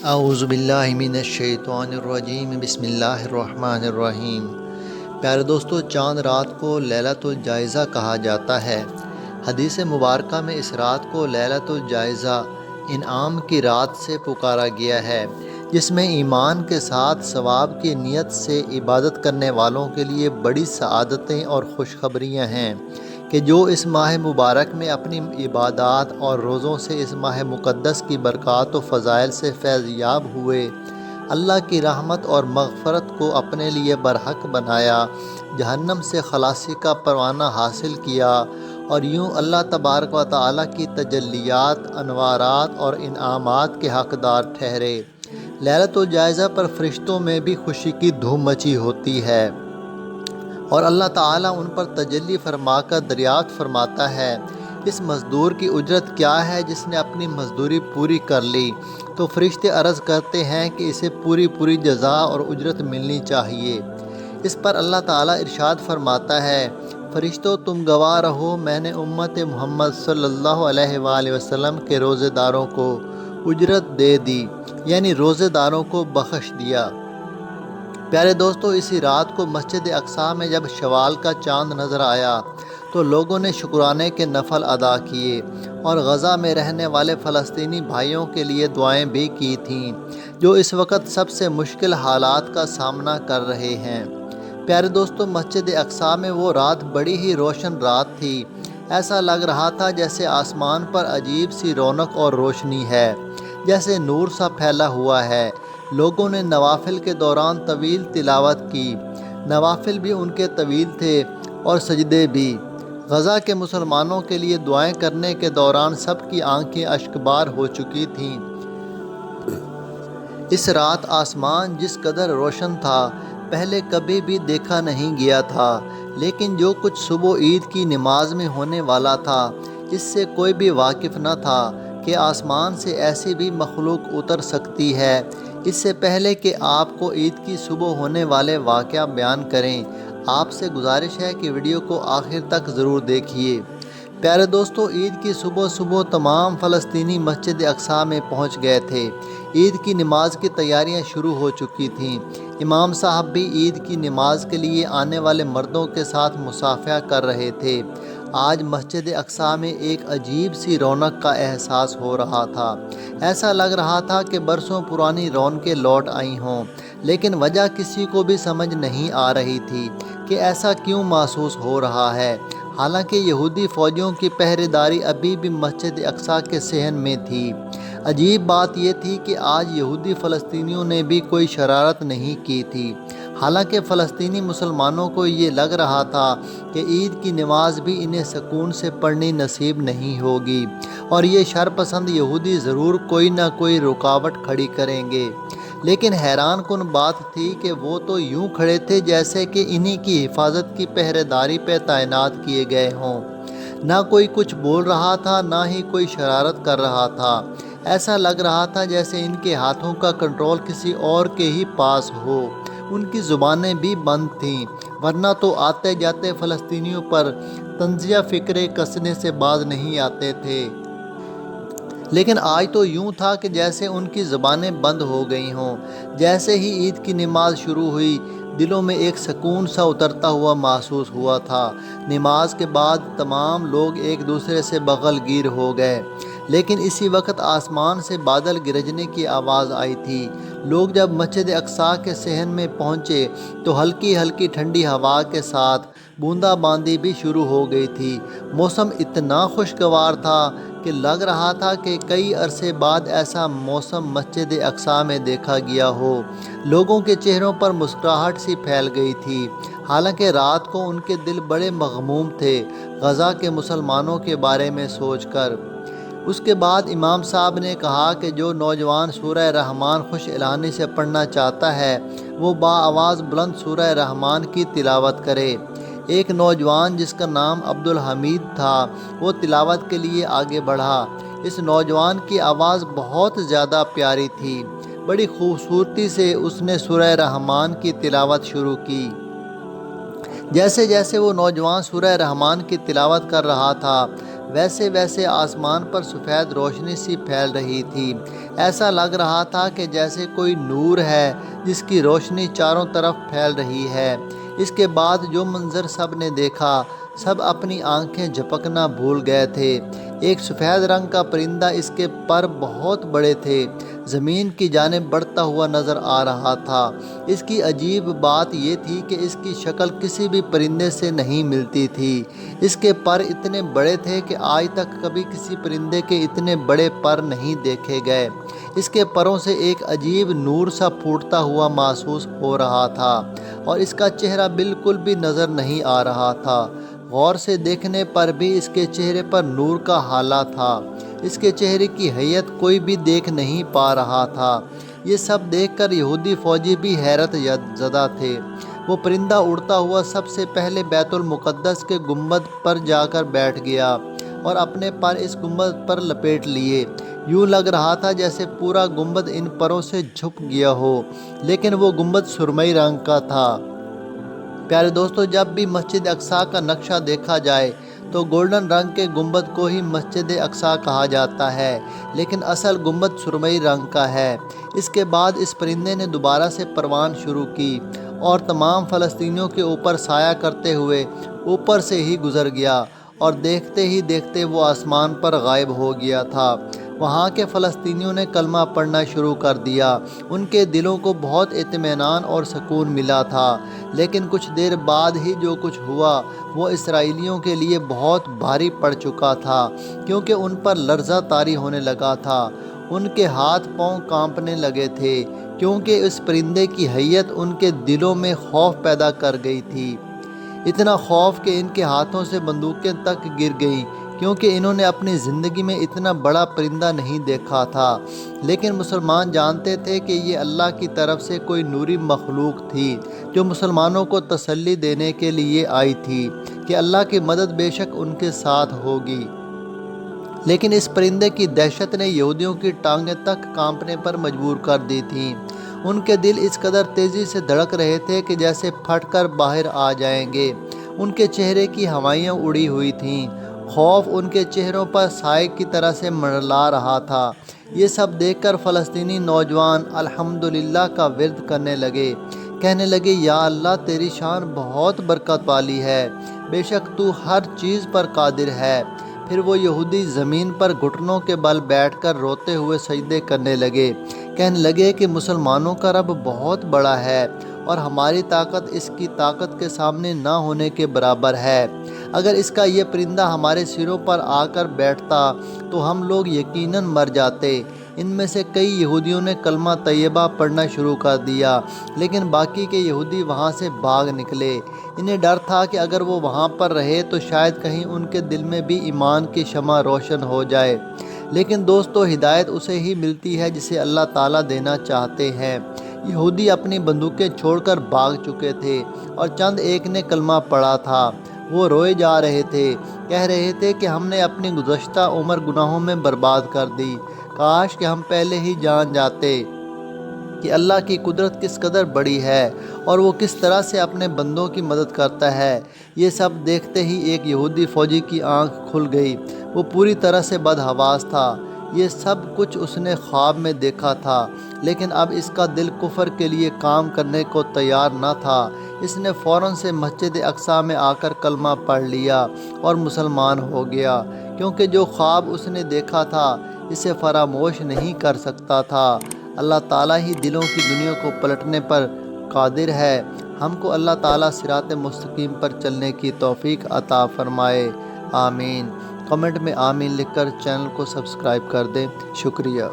اعوذ باللہ من الشیطان الرجیم، بسم اللہ الرحمن الرحیم۔ پیارے دوستو، چاند رات کو لیلۃ الجائزہ کہا جاتا ہے۔ حدیث مبارکہ میں اس رات کو لیلۃ الجائزہ، انعام کی رات سے پکارا گیا ہے، جس میں ایمان کے ساتھ ثواب کی نیت سے عبادت کرنے والوں کے لیے بڑی سعادتیں اور خوشخبریاں ہیں کہ جو اس ماہ مبارک میں اپنی عبادات اور روزوں سے اس ماہ مقدس کی برکات و فضائل سے فیض یاب ہوئے، اللہ کی رحمت اور مغفرت کو اپنے لیے برحق بنایا، جہنم سے خلاصی کا پروانہ حاصل کیا اور یوں اللہ تبارک و تعالیٰ کی تجلیات، انوارات اور انعامات کے حقدار ٹھہرے۔ لیلۃ الجائزہ پر فرشتوں میں بھی خوشی کی دھوم مچی ہوتی ہے اور اللہ تعالیٰ ان پر تجلی فرما کر دریافت فرماتا ہے، اس مزدور کی اجرت کیا ہے جس نے اپنی مزدوری پوری کر لی؟ تو فرشتے عرض کرتے ہیں کہ اسے پوری جزا اور اجرت ملنی چاہیے۔ اس پر اللہ تعالیٰ ارشاد فرماتا ہے، فرشتوں تم گواہ رہو، میں نے امت محمد صلی اللہ علیہ وآلہ وسلم کے روزے داروں کو اجرت دے دی، یعنی روزے داروں کو بخش دیا۔ پیارے دوستو، اسی رات کو مسجد اقصیٰ میں جب شوال کا چاند نظر آیا تو لوگوں نے شکرانے کے نفل ادا کیے اور غزہ میں رہنے والے فلسطینی بھائیوں کے لیے دعائیں بھی کی تھیں، جو اس وقت سب سے مشکل حالات کا سامنا کر رہے ہیں۔ پیارے دوستو، مسجد اقصیٰ میں وہ رات بڑی ہی روشن رات تھی۔ ایسا لگ رہا تھا جیسے آسمان پر عجیب سی رونق اور روشنی ہے، جیسے نور سا پھیلا ہوا ہے۔ لوگوں نے نوافل کے دوران طویل تلاوت کی، نوافل بھی ان کے طویل تھے اور سجدے بھی۔ غزہ کے مسلمانوں کے لیے دعائیں کرنے کے دوران سب کی آنکھیں اشکبار ہو چکی تھیں۔ اس رات آسمان جس قدر روشن تھا، پہلے کبھی بھی دیکھا نہیں گیا تھا، لیکن جو کچھ صبح عید کی نماز میں ہونے والا تھا، اس سے کوئی بھی واقف نہ تھا کہ آسمان سے ایسی بھی مخلوق اتر سکتی ہے۔ اس سے پہلے کہ آپ کو عید کی صبح ہونے والے واقعہ بیان کریں، آپ سے گزارش ہے کہ ویڈیو کو آخر تک ضرور دیکھیے۔ پیارے دوستو، عید کی صبح تمام فلسطینی مسجد اقصیٰ میں پہنچ گئے تھے۔ عید کی نماز کی تیاریاں شروع ہو چکی تھیں۔ امام صاحب بھی عید کی نماز کے لیے آنے والے مردوں کے ساتھ مصافحہ کر رہے تھے۔ آج مسجد اقصیٰ میں ایک عجیب سی رونق کا احساس ہو رہا تھا۔ ایسا لگ رہا تھا کہ برسوں پرانی رونقیں لوٹ آئی ہوں، لیکن وجہ کسی کو بھی سمجھ نہیں آ رہی تھی کہ ایسا کیوں محسوس ہو رہا ہے۔ حالانکہ یہودی فوجیوں کی پہرے داری ابھی بھی مسجد اقصیٰ کے صحن میں تھی۔ عجیب بات یہ تھی کہ آج یہودی فلسطینیوں نے بھی کوئی شرارت نہیں کی تھی، حالانکہ فلسطینی مسلمانوں کو یہ لگ رہا تھا کہ عید کی نماز بھی انہیں سکون سے پڑھنی نصیب نہیں ہوگی اور یہ شرپسند یہودی ضرور کوئی نہ کوئی رکاوٹ کھڑی کریں گے۔ لیکن حیران کن بات تھی کہ وہ تو یوں کھڑے تھے جیسے کہ انہی کی حفاظت کی پہرے داری پہ تعینات کیے گئے ہوں۔ نہ کوئی کچھ بول رہا تھا، نہ ہی کوئی شرارت کر رہا تھا۔ ایسا لگ رہا تھا جیسے ان کے ہاتھوں کا کنٹرول کسی اور کے ہی پاس ہو۔ ان کی زبانیں بھی بند تھیں، ورنہ تو آتے جاتے فلسطینیوں پر طنزیہ فکرے کسنے سے باز نہیں آتے تھے۔ لیکن آج تو یوں تھا کہ جیسے ان کی زبانیں بند ہو گئی ہوں۔ جیسے ہی عید کی نماز شروع ہوئی، دلوں میں ایک سکون سا اترتا ہوا محسوس ہوا تھا۔ نماز کے بعد تمام لوگ ایک دوسرے سے بغل گیر ہو گئے، لیکن اسی وقت آسمان سے بادل گرجنے کی آواز آئی تھی۔ لوگ جب مسجد اقصیٰ کے صحن میں پہنچے تو ہلکی ہلکی ٹھنڈی ہوا کے ساتھ بوندا باندی بھی شروع ہو گئی تھی۔ موسم اتنا خوشگوار تھا کہ لگ رہا تھا کہ کئی عرصے بعد ایسا موسم مسجد اقصیٰ میں دیکھا گیا ہو۔ لوگوں کے چہروں پر مسکراہٹ سی پھیل گئی تھی، حالانکہ رات کو ان کے دل بڑے مغموم تھے غزہ کے مسلمانوں کے بارے میں سوچ کر۔ اس کے بعد امام صاحب نے کہا کہ جو نوجوان سورہ رحمان خوش الہانی سے پڑھنا چاہتا ہے وہ بآواز بلند سورہ رحمان کی تلاوت کرے۔ ایک نوجوان جس کا نام عبدالحمید تھا، وہ تلاوت کے لیے آگے بڑھا۔ اس نوجوان کی آواز بہت زیادہ پیاری تھی، بڑی خوبصورتی سے اس نے سورہ رحمان کی تلاوت شروع کی۔ جیسے جیسے وہ نوجوان سورہ رحمان کی تلاوت کر رہا تھا، ویسے ویسے آسمان پر سفید روشنی سی پھیل رہی تھی۔ ایسا لگ رہا تھا کہ جیسے کوئی نور ہے جس کی روشنی چاروں طرف پھیل رہی ہے۔ اس کے بعد جو منظر سب نے دیکھا، سب اپنی آنکھیں جھپکنا بھول گئے تھے۔ ایک سفید رنگ کا پرندہ، اس کے پر بہت بڑے تھے، زمین کی جانب بڑھتا ہوا نظر آ رہا تھا۔ اس کی عجیب بات یہ تھی کہ اس کی شکل کسی بھی پرندے سے نہیں ملتی تھی۔ اس کے پر اتنے بڑے تھے کہ آج تک کبھی کسی پرندے کے اتنے بڑے پر نہیں دیکھے گئے۔ اس کے پروں سے ایک عجیب نور سا پھوٹتا ہوا محسوس ہو رہا تھا اور اس کا چہرہ بالکل بھی نظر نہیں آ رہا تھا۔ غور سے دیکھنے پر بھی اس کے چہرے پر نور کا ہالہ تھا۔ اس کے چہرے کی حیت کوئی بھی دیکھ نہیں پا رہا تھا۔ یہ سب دیکھ کر یہودی فوجی بھی حیرت زدہ تھے۔ وہ پرندہ اڑتا ہوا سب سے پہلے بیت المقدس کے گنبد پر جا کر بیٹھ گیا اور اپنے پر اس گنبد پر لپیٹ لیے۔ یوں لگ رہا تھا جیسے پورا گنبد ان پروں سے جھک گیا ہو، لیکن وہ گنبد سرمئی رنگ کا تھا۔ پیارے دوستو، جب بھی مسجد اقصیٰ کا نقشہ دیکھا جائے تو گولڈن رنگ کے گنبد کو ہی مسجد اقصیٰ کہا جاتا ہے، لیکن اصل گنبد سرمئی رنگ کا ہے۔ اس کے بعد اس پرندے نے دوبارہ سے پروان شروع کی اور تمام فلسطینیوں کے اوپر سایہ کرتے ہوئے اوپر سے ہی گزر گیا اور دیکھتے ہی دیکھتے وہ آسمان پر غائب ہو گیا تھا۔ وہاں کے فلسطینیوں نے کلمہ پڑھنا شروع کر دیا۔ ان کے دلوں کو بہت اطمینان اور سکون ملا تھا، لیکن کچھ دیر بعد ہی جو کچھ ہوا وہ اسرائیلیوں کے لیے بہت بھاری پڑ چکا تھا، کیونکہ ان پر لرزہ طاری ہونے لگا تھا۔ ان کے ہاتھ پاؤں کانپنے لگے تھے، کیونکہ اس پرندے کی حیت ان کے دلوں میں خوف پیدا کر گئی تھی۔ اتنا خوف کہ ان کے ہاتھوں سے بندوقیں تک گر گئیں، کیونکہ انہوں نے اپنی زندگی میں اتنا بڑا پرندہ نہیں دیکھا تھا۔ لیکن مسلمان جانتے تھے کہ یہ اللہ کی طرف سے کوئی نوری مخلوق تھی جو مسلمانوں کو تسلی دینے کے لیے آئی تھی کہ اللہ کی مدد بے شک ان کے ساتھ ہوگی۔ لیکن اس پرندے کی دہشت نے یہودیوں کی ٹانگیں تک کانپنے پر مجبور کر دی تھیں۔ ان کے دل اس قدر تیزی سے دھڑک رہے تھے کہ جیسے پھٹ کر باہر آ جائیں گے۔ ان کے چہرے کی ہوائیاں اڑی ہوئی تھیں، خوف ان کے چہروں پر سائے کی طرح سے منڈلا رہا تھا۔ یہ سب دیکھ کر فلسطینی نوجوان الحمدللہ کا ورد کرنے لگے، کہنے لگے، یا اللہ، تیری شان بہت برکت والی ہے، بے شک تو ہر چیز پر قادر ہے۔ پھر وہ یہودی زمین پر گھٹنوں کے بل بیٹھ کر روتے ہوئے سجدے کرنے لگے، کہنے لگے کہ مسلمانوں کا رب بہت بڑا ہے اور ہماری طاقت اس کی طاقت کے سامنے نہ ہونے کے برابر ہے۔ اگر اس کا یہ پرندہ ہمارے سروں پر آ کر بیٹھتا تو ہم لوگ یقیناً مر جاتے۔ ان میں سے کئی یہودیوں نے کلمہ طیبہ پڑھنا شروع کر دیا، لیکن باقی کے یہودی وہاں سے بھاگ نکلے۔ انہیں ڈر تھا کہ اگر وہ وہاں پر رہے تو شاید کہیں ان کے دل میں بھی ایمان کی شمع روشن ہو جائے۔ لیکن دوستو، ہدایت اسے ہی ملتی ہے جسے اللہ تعالیٰ دینا چاہتے ہیں۔ یہودی اپنی بندوقیں چھوڑ کر بھاگ چکے تھے اور چند ایک نے کلمہ پڑھا تھا۔ وہ روئے جا رہے تھے، کہہ رہے تھے کہ ہم نے اپنی گزشتہ عمر گناہوں میں برباد کر دی، کاش کہ ہم پہلے ہی جان جاتے کہ اللہ کی قدرت کس قدر بڑی ہے اور وہ کس طرح سے اپنے بندوں کی مدد کرتا ہے۔ یہ سب دیکھتے ہی ایک یہودی فوجی کی آنکھ کھل گئی۔ وہ پوری طرح سے بدحواس تھا۔ یہ سب کچھ اس نے خواب میں دیکھا تھا، لیکن اب اس کا دل کفر کے لیے کام کرنے کو تیار نہ تھا۔ اس نے فوراً سے مسجد اقصیٰ میں آ کر کلمہ پڑھ لیا اور مسلمان ہو گیا، کیونکہ جو خواب اس نے دیکھا تھا اسے فراموش نہیں کر سکتا تھا۔ اللہ تعالیٰ ہی دلوں کی دنیا کو پلٹنے پر قادر ہے۔ ہم کو اللہ تعالیٰ صراط مستقیم پر چلنے کی توفیق عطا فرمائے، آمین۔ کمنٹ میں آمین لکھ کر چینل کو سبسکرائب کر دیں۔ شکریہ۔